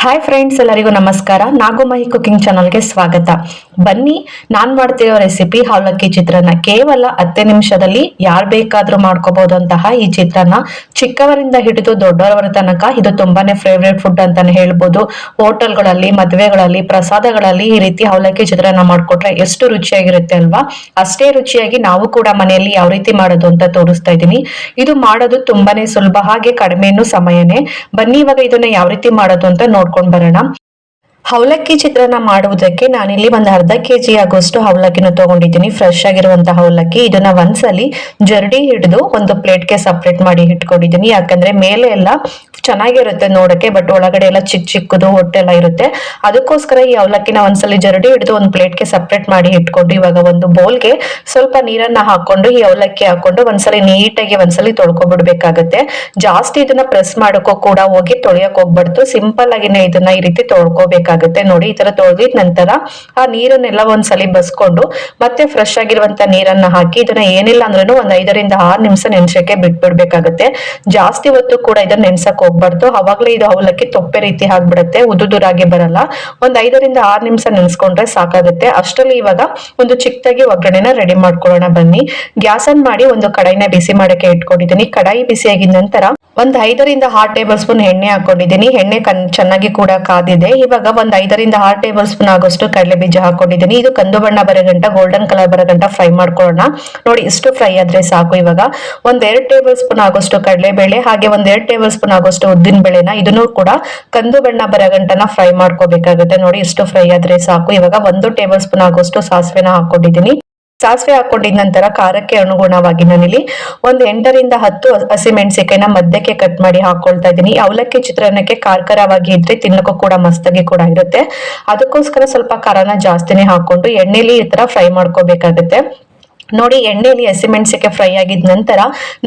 Hi friends, ಎಲ್ಲರಿಗೂ ನಮಸ್ಕಾರ. ನಾಗುಮಹಿ cooking ಚಾನಲ್ಗೆ ಸ್ವಾಗತ. ಬನ್ನಿ, ನಾನ್ ಮಾಡ್ತಿರೋ ರೆಸಿಪಿ ಅವಲಕ್ಕಿ ಚಿತ್ರಾನ್ನ. ಕೇವಲ 10 ನಿಮಿಷದಲ್ಲಿ ಯಾರು ಬೇಕಾದ್ರೂ ಮಾಡ್ಕೋಬಹುದಂತಹ ಈ ಚಿತ್ರಾನ್ನ ಚಿಕ್ಕವರಿಂದ ಹಿಡಿದು ದೊಡ್ಡವರ ತನಕ ಇದು ತುಂಬಾನೇ ಫೇವ್ರೇಟ್ ಫುಡ್ ಅಂತಾನೆ ಹೇಳ್ಬೋದು. ಹೋಟೆಲ್ಗಳಲ್ಲಿ, ಮದುವೆಗಳಲ್ಲಿ, ಪ್ರಸಾದಗಳಲ್ಲಿ ಈ ರೀತಿ ಅವಲಕ್ಕಿ ಚಿತ್ರಾನ್ನ ಮಾಡ್ಕೊಟ್ರೆ ಎಷ್ಟು ರುಚಿಯಾಗಿರುತ್ತೆ ಅಲ್ವಾ? ಅಷ್ಟೇ ರುಚಿಯಾಗಿ ನಾವು ಕೂಡ ಮನೆಯಲ್ಲಿ ಯಾವ ರೀತಿ ಮಾಡೋದು ಅಂತ ತೋರಿಸ್ತಾ ಇದ್ದೀನಿ. ಇದು ಮಾಡೋದು ತುಂಬಾನೇ ಸುಲಭ, ಹಾಗೆ ಕಡಿಮೆನೂ ಸಮಯನೇ. ಬನ್ನಿ ಇವಾಗ ಇದನ್ನ ಯಾವ ರೀತಿ ಮಾಡೋದು ಅಂತ ನೋಡ್ಕೊಂಡ್ ಬರೋಣ. ಅವಲಕ್ಕಿ ಚಿತ್ರಾನ್ನ ಮಾಡುವುದಕ್ಕೆ ನಾನಿಲ್ಲಿ ಒಂದು ಅರ್ಧ ಕೆಜಿ ಆಗುವಷ್ಟು ಅವಲಕ್ಕಿನ ತಗೊಂಡಿದ್ದೀನಿ. ಫ್ರೆಶ್ ಆಗಿರುವಂತಹ ಅವಲಕ್ಕಿ. ಇದನ್ನ ಒಂದ್ಸಲಿ ಜರಡಿ ಹಿಡಿದು ಒಂದು ಪ್ಲೇಟ್ಗೆ ಸಪ್ರೇಟ್ ಮಾಡಿ ಇಟ್ಕೊಂಡಿದ್ದೀನಿ. ಯಾಕಂದ್ರೆ ಮೇಲೆ ಎಲ್ಲ ಚೆನ್ನಾಗಿರುತ್ತೆ ನೋಡಕ್ಕೆ, ಬಟ್ ಒಳಗಡೆ ಎಲ್ಲ ಚಿಕ್ಕ ಚಿಕ್ಕದು ಹೊಟ್ಟೆಲ್ಲ ಇರುತ್ತೆ. ಅದಕ್ಕೋಸ್ಕರ ಈ ಅವಲಕ್ಕಿನ ಒಂದ್ಸಲಿ ಜರಡಿ ಹಿಡಿದು ಒಂದು ಪ್ಲೇಟ್ಗೆ ಸಪ್ರೇಟ್ ಮಾಡಿ ಇಟ್ಕೊಂಡು ಇವಾಗ ಒಂದು ಬೌಲ್ಗೆ ಸ್ವಲ್ಪ ನೀರನ್ನ ಹಾಕೊಂಡು ಈ ಅವಲಕ್ಕಿ ಹಾಕೊಂಡು ಒಂದ್ಸಲಿ ನೀಟಾಗಿ ಒಂದ್ಸಲಿ ತೊಳ್ಕೊಬಿಡ್ಬೇಕಾಗತ್ತೆ. ಜಾಸ್ತಿ ಇದನ್ನ ಪ್ರೆಸ್ ಮಾಡೋಕ್ಕೂ ಕೂಡ ಹೋಗಿ ತೊಳೆಯಕ್ ಹೋಗ್ಬಾರ್ದು. ಸಿಂಪಲ್ ಆಗಿನೇ ಇದನ್ನ ಈ ರೀತಿ ತೊಳ್ಕೊಬೇಕಾಗುತ್ತೆ. ನೋಡಿ, ಈ ತರ ತೊಳೆದಿದ ನಂತರ ಆ ನೀರನ್ನೆಲ್ಲ ಒಂದ್ಸಲಿ ಬಸ್ಕೊಂಡು ಮತ್ತೆ ಫ್ರೆಶ್ ಆಗಿರುವಂತ ನೀರನ್ನ ಹಾಕಿ ಇದನ್ನ ಏನಿಲ್ಲ ಅಂದ್ರೂ ಒಂದ್ 5 ರಿಂದ 6 ನಿಮಿಷ ನೆನ್ಸಕ್ಕೆ ಬಿಟ್ಬಿಡ್ಬೇಕಾಗತ್ತೆ. ಜಾಸ್ತಿ ಹೊತ್ತು ಕೂಡ ಇದನ್ನ ನೆನ್ಸಕ್ ಹೋಗ್ಬಾರ್ದು. ಅವಾಗ್ಲೇ ಇದು ಅವಲಕ್ಕಿ ತೊಪ್ಪೆ ರೀತಿ ಆಗ್ಬಿಡುತ್ತೆ, ಉದುರಾಗಿ ಬರಲ್ಲ. ಒಂದ್ 5 ರಿಂದ 6 ನಿಮಿಷ ನೆನ್ಸ್ಕೊಂಡ್ರೆ ಸಾಕಾಗುತ್ತೆ. ಅಷ್ಟರಲ್ಲಿ ಇವಾಗ ಒಂದು ಚಿಕ್ಕದಾಗಿ ಒಗ್ಗರಣೆನ ರೆಡಿ ಮಾಡ್ಕೊಳ್ಳೋಣ. ಬನ್ನಿ, ಗ್ಯಾಸ್ ಆನ್ ಮಾಡಿ ಒಂದು ಕಡಾಯಿನ ಬಿಸಿ ಮಾಡಕ್ಕೆ ಇಟ್ಕೊಂಡಿದ್ದೀನಿ. ಕಡಾಯಿ ಬಿಸಿ ಆಗಿದ ನಂತರ ಒಂದ್ 5 ರಿಂದ 6 ಟೇಬಲ್ ಸ್ಪೂನ್ ಎಣ್ಣೆ ಹಾಕೊಂಡಿದ್ದೀನಿ. ಎಣ್ಣೆ ಚೆನ್ನಾಗಿ ಕೂಡ ಕಾದಿದೆ. ಇವಾಗ ಒಂದ್ 5 ರಿಂದ 6 ಟೇಬಲ್ ಸ್ಪೂನ್ ಆಗೋಷ್ಟು ಕಡಲೆ ಬೀಜ ಹಾಕೊಂಡಿದ್ದೀನಿ. ಇದು ಕಂದು ಬಣ್ಣ ಬರಗಂಟ, ಗೋಲ್ಡನ್ ಕಲರ್ ಬರಗಂಟ ಫ್ರೈ ಮಾಡ್ಕೊಳ್ಳೋಣ. ನೋಡಿ, ಇಷ್ಟು ಫ್ರೈ ಆದ್ರೆ ಸಾಕು. ಇವಾಗ ಒಂದ್ 2 ಟೇಬಲ್ ಸ್ಪೂನ್ ಆಗೋಷ್ಟು ಕಡಲೆಬೇಳೆ, ಹಾಗೆ ಒಂದ್ 2 ಟೇಬಲ್ ಸ್ಪೂನ್ ಆಗೋಷ್ಟು ಉದ್ದಿನ ಬೇಳೆನ ಇದನ್ನು ಕೂಡ ಕಂದು ಬಣ್ಣ ಬರಗಂಟನ ಫ್ರೈ ಮಾಡ್ಕೋಬೇಕಾಗುತ್ತೆ. ನೋಡಿ, ಇಷ್ಟು ಫ್ರೈ ಆದ್ರೆ ಸಾಕು. ಇವಾಗ 1 ಟೇಬಲ್ ಸ್ಪೂನ್ ಆಗೋಷ್ಟು ಸಾಸಿವೆನ ಹಾಕೊಂಡಿದ್ದೀನಿ. ಸಾಸಿವೆ ಹಾಕೊಂಡಿದ ನಂತರ ಖಾರಕ್ಕೆ ಅನುಗುಣವಾಗಿ ನಾನಿಲ್ಲಿ ಒಂದ್ 8 ರಿಂದ 10 ಹಸಿಮೆಣಸಿಕಾಯಿನ ಮಧ್ಯಕ್ಕೆ ಕಟ್ ಮಾಡಿ ಹಾಕೊಳ್ತಾ ಇದ್ದೀನಿ. ಅವಲಕ್ಕಿ ಚಿತ್ರಾನ್ನಕ್ಕೆ ಖಾರವಾಗಿ ಇದ್ರೆ ತಿನ್ನಕ್ಕೂ ಕೂಡ ಮಸ್ತಾಗಿ ಕೂಡ ಇರುತ್ತೆ. ಅದಕ್ಕೋಸ್ಕರ ಸ್ವಲ್ಪ ಖಾರನ ಜಾಸ್ತಿನೇ ಹಾಕೊಂಡು ಎಣ್ಣೆಲಿ ಈ ತರ ಫ್ರೈ ಮಾಡ್ಕೋಬೇಕಾಗತ್ತೆ. ನೋಡಿ, ಎಣ್ಣೆಯಲ್ಲಿ ಹಸಿಮೆಣಸಿಗೆ ಫ್ರೈ ಆಗಿದ ನಂತರ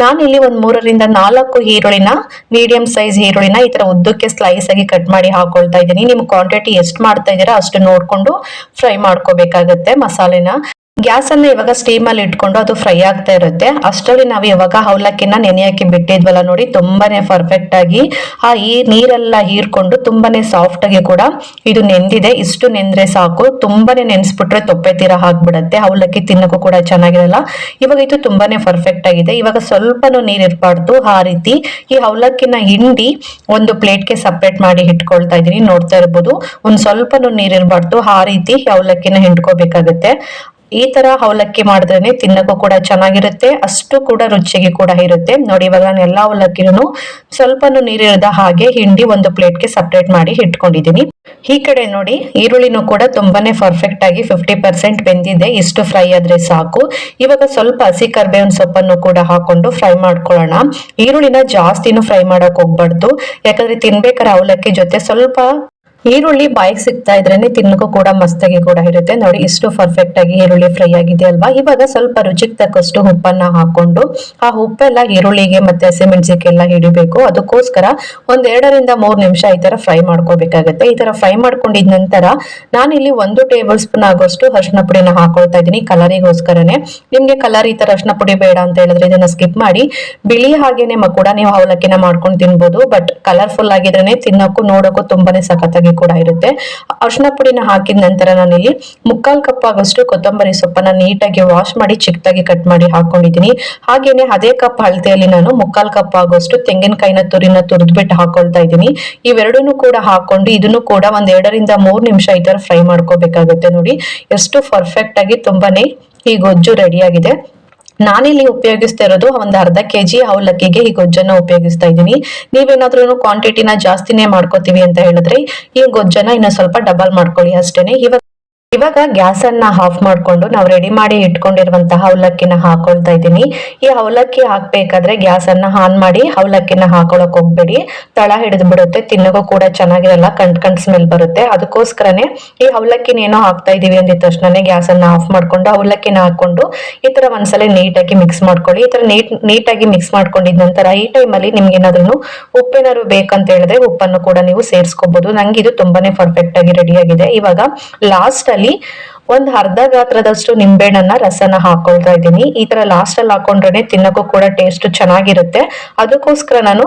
ನಾನಿಲ್ಲಿ ಒಂದ್ 3 ರಿಂದ 4 ಈರುಳ್ಳಿನ, ಮೀಡಿಯಂ ಸೈಜ್ ಈರುಳ್ಳಿನ ಈ ತರ ಉದ್ದಕ್ಕೆ ಸ್ಲೈಸ್ ಆಗಿ ಕಟ್ ಮಾಡಿ ಹಾಕೊಳ್ತಾ ಇದ್ದೀನಿ. ನಿಮ್ ಕ್ವಾಂಟಿಟಿ ಎಷ್ಟು ಮಾಡ್ತಾ ಇದೀರಾ ಅಷ್ಟು ನೋಡ್ಕೊಂಡು ಫ್ರೈ ಮಾಡ್ಕೋಬೇಕಾಗತ್ತೆ ಮಸಾಲೆನ. ಗ್ಯಾಸ್ ಅನ್ನ ಇವಾಗ ಸ್ಟೀಮ್ ಅಲ್ಲಿ ಇಟ್ಕೊಂಡು ಅದು ಫ್ರೈ ಆಗ್ತಾ ಇರುತ್ತೆ. ಅಷ್ಟರಲ್ಲಿ ನಾವು ಇವಾಗ ಅವಲಕ್ಕಿನ ನೆನೆಯಕ್ಕೆ ಬಿಟ್ಟಿದ್ವಲ್ಲ, ನೋಡಿ ತುಂಬಾನೇ ಪರ್ಫೆಕ್ಟ್ ಆಗಿ ಈ ನೀರೆಲ್ಲ ಹೀರ್ಕೊಂಡು ತುಂಬಾನೇ ಸಾಫ್ಟ್ ಆಗಿ ಕೂಡ ಇದು ನೆಂದಿದೆ. ಇಷ್ಟು ನೆಂದ್ರೆ ಸಾಕು. ತುಂಬಾನೇ ನೆನ್ಸ್ಬಿಟ್ರೆ ತೊಪ್ಪೆ ತೀರ ಹಾಕ್ಬಿಡತ್ತೆ, ಅವಲಕ್ಕಿ ತಿನ್ನಕ್ಕೂ ಕೂಡ ಚೆನ್ನಾಗಿರಲ್ಲ. ಇವಾಗ ಇದು ತುಂಬಾನೇ ಪರ್ಫೆಕ್ಟ್ ಆಗಿದೆ. ಇವಾಗ ಸ್ವಲ್ಪನೂ ನೀರ್ ಇರಬಾರ್ದು. ಆ ರೀತಿ ಈ ಅವಲಕ್ಕಿನ ಹಿಂಡಿ ಒಂದು ಪ್ಲೇಟ್ಗೆ ಸಪ್ರೇಟ್ ಮಾಡಿ ಇಟ್ಕೊಳ್ತಾ ಇದೀನಿ. ನೋಡ್ತಾ ಇರ್ಬೋದು, ಒಂದ್ ಸ್ವಲ್ಪನೂ ನೀರ್ ಇರಬಾರ್ದು. ಆ ರೀತಿ ಅವಲಕ್ಕಿನ ಹಿಂಡ್ಕೋಬೇಕಾಗತ್ತೆ. ಈ ತರ ಅವಲಕ್ಕಿ ಮಾಡಿದ್ರೇನೆ ತಿನ್ನಕ್ಕೂ ಕೂಡ ಚೆನ್ನಾಗಿರುತ್ತೆ, ಅಷ್ಟು ಕೂಡ ರುಚಿಗೆ ಕೂಡ ಇರುತ್ತೆ. ನೋಡಿ, ಇವಾಗ ನಾನು ಎಲ್ಲಾ ಅವಲಕ್ಕಿನೂ ಸ್ವಲ್ಪನೂ ನೀರಿರದ ಹಾಗೆ ಹಿಂಡಿ ಒಂದು ಪ್ಲೇಟ್ಗೆ ಸಪ್ರೇಟ್ ಮಾಡಿ ಇಟ್ಕೊಂಡಿದ್ದೀನಿ. ಈ ಕಡೆ ನೋಡಿ, ಈರುಳ್ಳಿನೂ ಕೂಡ ತುಂಬಾನೇ ಪರ್ಫೆಕ್ಟ್ ಆಗಿ 50% ಬೆಂದಿದೆ. ಇಷ್ಟು ಫ್ರೈ ಆದ್ರೆ ಸಾಕು. ಇವಾಗ ಸ್ವಲ್ಪ ಹಸಿ ಕರ್ಬೇವಿನ ಸೊಪ್ಪನ್ನು ಕೂಡ ಹಾಕೊಂಡು ಫ್ರೈ ಮಾಡ್ಕೊಳ್ಳೋಣ. ಈರುಳ್ಳಿನ ಜಾಸ್ತಿನೂ ಫ್ರೈ ಮಾಡಕ್ ಹೋಗ್ಬಾರ್ದು, ಯಾಕಂದ್ರೆ ತಿನ್ಬೇಕಾದ್ರೆ ಅವಲಕ್ಕಿ ಜೊತೆ ಸ್ವಲ್ಪ ಈರುಳ್ಳಿ ಬಾಯಿಗೆ ಸಿಗ್ತಾ ಇದ್ರೇನೆ ತಿನ್ನಕ್ಕೂ ಕೂಡ ಮಸ್ತಾಗಿ ಕೂಡ ಇರುತ್ತೆ. ನೋಡಿ, ಇಷ್ಟು ಪರ್ಫೆಕ್ಟ್ ಆಗಿ ಈರುಳ್ಳಿ ಫ್ರೈ ಆಗಿದೆ ಅಲ್ವಾ? ಇವಾಗ ಸ್ವಲ್ಪ ರುಚಿಗೆ ತಕ್ಕಷ್ಟು ಉಪ್ಪನ್ನ ಹಾಕೊಂಡು ಆ ಉಪ್ಪೆಲ್ಲ ಈರುಳ್ಳಿಗೆ ಮತ್ತೆ ಹಸಿಮೆಣಸಿಗೆಲ್ಲ ಹಿಡಿಬೇಕು. ಅದಕ್ಕೋಸ್ಕರ ಒಂದ್ 2 ರಿಂದ 3 ನಿಮಿಷ ಈ ತರ ಫ್ರೈ ಮಾಡ್ಕೋಬೇಕಾಗತ್ತೆ. ಈ ತರ ಫ್ರೈ ಮಾಡ್ಕೊಂಡಿದ ನಂತರ ನಾನಿಲ್ಲಿ 1 ಟೇಬಲ್ ಸ್ಪೂನ್ ಆಗೋಷ್ಟು ಅರಿಶಿನ ಪುಡಿನ ಹಾಕೊಳ್ತಾ ಇದ್ದೀನಿ, ಕಲರಿಗೋಸ್ಕರನೇ. ನಿಮ್ಗೆ ಕಲರ್ ಈ ತರ ಅರಿಶಿನ ಪುಡಿ ಬೇಡ ಅಂತ ಹೇಳಿದ್ರೆ ಇದನ್ನ ಸ್ಕಿಪ್ ಮಾಡಿ ಬಿಳಿ ಹಾಗೇನೆ ಕೂಡ ನೀವು ಅವಲಕ್ಕಿನ ಮಾಡ್ಕೊಂಡು ತಿನ್ಬೋದು. ಬಟ್ ಕಲರ್ಫುಲ್ ಆಗಿದ್ರೇನೆ ತಿನ್ನಕ್ಕೂ ನೋಡಕ್ಕೂ ತುಂಬಾನೇ ಸಖತ್ತಾಗಿ ಕೂಡ ಇರುತ್ತೆ. ಅರಿಶಿನ ಪುಡಿನ ಹಾಕಿದ ನಂತರ ನಾನಿಲ್ಲಿ 1/4 ಕಪ್ ಆಗೋಷ್ಟು ಕೊತ್ತಂಬರಿ ಸೊಪ್ಪನ್ನ ನೀಟಾಗಿ ವಾಶ್ ಮಾಡಿ ಚಿಕ್ಕದಾಗಿ ಕಟ್ ಮಾಡಿ ಹಾಕೊಂಡಿದ್ದೀನಿ. ಹಾಗೇನೆ ಅದೇ ಕಪ್ ಅಳತೆಯಲ್ಲಿ ನಾನು 1/4 ಕಪ್ ಆಗೋಷ್ಟು ತೆಂಗಿನಕಾಯಿನ ತುರಿದ್ಬಿಟ್ಟು ಹಾಕೊಳ್ತಾ ಇದ್ದೀನಿ. ಇವೆರಡನ್ನು ಕೂಡ ಹಾಕೊಂಡು ಇದನ್ನು ಕೂಡ ಒಂದ್ 2 ರಿಂದ 3 ನಿಮಿಷ ಈ ತರ ಫ್ರೈ ಮಾಡ್ಕೋಬೇಕಾಗುತ್ತೆ. ನೋಡಿ, ಎಷ್ಟು ಪರ್ಫೆಕ್ಟ್ ಆಗಿ ತುಂಬಾನೇ ಈ ಗೊಜ್ಜು ರೆಡಿ ಆಗಿದೆ. ನಾನಿಲ್ಲಿ ಉಪಯೋಗಿಸ್ತಾ ಇರೋದು ಒಂದ್ ಅರ್ಧ ಕೆಜಿ ಅವಲಕ್ಕಿಗೆ ಈ ಗೊಜ್ಜನ್ನ ಉಪಯೋಗಿಸ್ತಾ ಇದ್ದೀನಿ. ನೀವೇನಾದ್ರೂ ಕ್ವಾಂಟಿಟಿನ ಜಾಸ್ತಿನೇ ಮಾಡ್ಕೋತೀವಿ ಅಂತ ಹೇಳಿದ್ರೆ ಈ ಗೊಜ್ಜನ್ನ ಇನ್ನ ಸ್ವಲ್ಪ ಡಬಲ್ ಮಾಡ್ಕೊಳ್ಳಿ ಅಷ್ಟೇನೆ. ಇವಾಗ ಗ್ಯಾಸ್ ಅನ್ನ ಆಫ್ ಮಾಡ್ಕೊಂಡು ನಾವು ರೆಡಿ ಮಾಡಿ ಇಟ್ಕೊಂಡಿರುವಂತಹ ಅವಲಕ್ಕಿನ ಹಾಕೊಳ್ತಾ ಇದ್ದೀನಿ. ಈ ಅವಲಕ್ಕಿ ಹಾಕ್ಬೇಕಾದ್ರೆ ಗ್ಯಾಸ್ ಅನ್ನ ಆನ್ ಮಾಡಿ ಅವಲಕ್ಕಿನ ಹಾಕೊಳಕ್ ಹೋಗ್ಬೇಡಿ, ತಳ ಹಿಡಿದು ಬಿಡುತ್ತೆ, ತಿನ್ನೋಕು ಕೂಡ ಚೆನ್ನಾಗಿರಲ್ಲ, ಕಂಡ್ ಸ್ಮೆಲ್ ಬರುತ್ತೆ. ಅದಕ್ಕೋಸ್ಕರನೇ ಈ ಅವಲಕ್ಕಿನ ಏನೋ ಹಾಕ್ತಾ ಇದೀವಿ ಅಂದಿದ ತಕ್ಷಣನೇ ಗ್ಯಾಸ್ ಅನ್ನ ಆಫ್ ಮಾಡ್ಕೊಂಡು ಅವಲಕ್ಕಿನ ಹಾಕೊಂಡು ಈ ತರ ಒಂದ್ಸಲ ನೀಟಾಗಿ ಮಿಕ್ಸ್ ಮಾಡ್ಕೊಳ್ಳಿ. ಈ ತರ ನೀಟಾಗಿ ಮಿಕ್ಸ್ ಮಾಡ್ಕೊಂಡಿದ ನಂತರ ಈ ಟೈಮಲ್ಲಿ ನಿಮ್ಗೆ ಏನಾದ್ರು ಉಪ್ಪೇನಾದ್ರು ಬೇಕಂತ ಹೇಳಿದ್ರೆ ಉಪ್ಪನ್ನು ಕೂಡ ನೀವು ಸೇರಿಸ್ಕೋಬಹುದು. ನಂಗೆ ಇದು ತುಂಬಾನೇ ಪರ್ಫೆಕ್ಟ್ ಆಗಿ ರೆಡಿ ಆಗಿದೆ. ಇವಾಗ ಲಾಸ್ಟ್ ಅಲ್ಲಿ ಒಂದ್ ಅರ್ಧ ಗಾತ್ರದಷ್ಟು ನಿಂಬೆಹಣ್ಣನ್ನ ರಸನ ಹಾಕೊಳ್ತಾ ಇದ್ದೀನಿ. ಈ ತರ ಲಾಸ್ಟ್ ಅಲ್ಲಿ ಹಾಕೊಂಡ್ರೆ ತಿನ್ನಕ್ಕೂ ಕೂಡ ಟೇಸ್ಟ್ ಚೆನ್ನಾಗಿರುತ್ತೆ. ಅದಕ್ಕೋಸ್ಕರ ನಾನು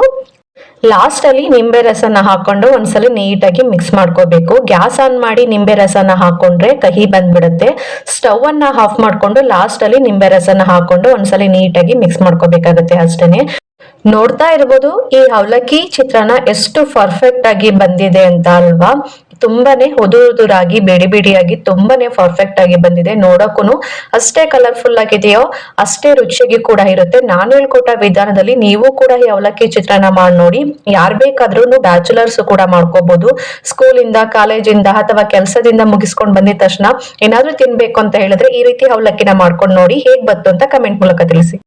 ಲಾಸ್ಟ್ ಅಲ್ಲಿ ನಿಂಬೆ ರಸನ ಹಾಕೊಂಡು ಒಂದ್ಸಲ ನೀಟಾಗಿ ಮಿಕ್ಸ್ ಮಾಡ್ಕೋಬೇಕು. ಗ್ಯಾಸ್ ಆನ್ ಮಾಡಿ ನಿಂಬೆ ರಸನ ಹಾಕೊಂಡ್ರೆ ಕಹಿ ಬಂದ್ಬಿಡುತ್ತೆ. ಸ್ಟವ್ ಅನ್ನ ಆಫ್ ಮಾಡ್ಕೊಂಡು ಲಾಸ್ಟ್ ಅಲ್ಲಿ ನಿಂಬೆ ರಸನ ಹಾಕೊಂಡು ಒಂದ್ಸಲ ನೀಟಾಗಿ ಮಿಕ್ಸ್ ಮಾಡ್ಕೋಬೇಕಾಗತ್ತೆ ಅಷ್ಟೇನೆ. ನೋಡ್ತಾ ಇರ್ಬೋದು ಈ ಅವಲಕ್ಕಿ ಚಿತ್ರಾನ್ನ ಎಷ್ಟು ಪರ್ಫೆಕ್ಟ್ ಆಗಿ ಬಂದಿದೆ ಅಂತ ಅಲ್ವಾ. ತುಂಬಾನೇ ಉದುರಾಗಿ ಬಿಡಿ ಬಿಡಿಯಾಗಿ ತುಂಬಾನೇ ಪರ್ಫೆಕ್ಟ್ ಆಗಿ ಬಂದಿದೆ. ನೋಡಕ್ಕೂ ಅಷ್ಟೇ ಕಲರ್ಫುಲ್ ಆಗಿದೆಯೋ ಅಷ್ಟೇ ರುಚಿಯಾಗಿ ಕೂಡ ಇರುತ್ತೆ. ನಾನು ಹೇಳ್ಕೊಟ್ಟ ವಿಧಾನದಲ್ಲಿ ನೀವು ಕೂಡ ಈ ಅವಲಕ್ಕಿ ಚಿತ್ರಾನ್ನ ಮಾಡಿ ನೋಡಿ. ಯಾರ್ ಬೇಕಾದ್ರೂ ಬ್ಯಾಚುಲರ್ಸ್ ಕೂಡ ಮಾಡ್ಕೋಬಹುದು. ಸ್ಕೂಲಿಂದ ಕಾಲೇಜಿಂದ ಅಥವಾ ಕೆಲಸದಿಂದ ಮುಗಿಸ್ಕೊಂಡ್ ಬಂದಿದ ತಕ್ಷಣ ಏನಾದ್ರೂ ತಿನ್ಬೇಕು ಅಂತ ಹೇಳಿದ್ರೆ ಈ ರೀತಿ ಅವಲಕ್ಕಿನ ಮಾಡ್ಕೊಂಡು ನೋಡಿ. ಹೇಗ್ ಬಂತು ಅಂತ ಕಮೆಂಟ್ ಮೂಲಕ ತಿಳಿಸಿ.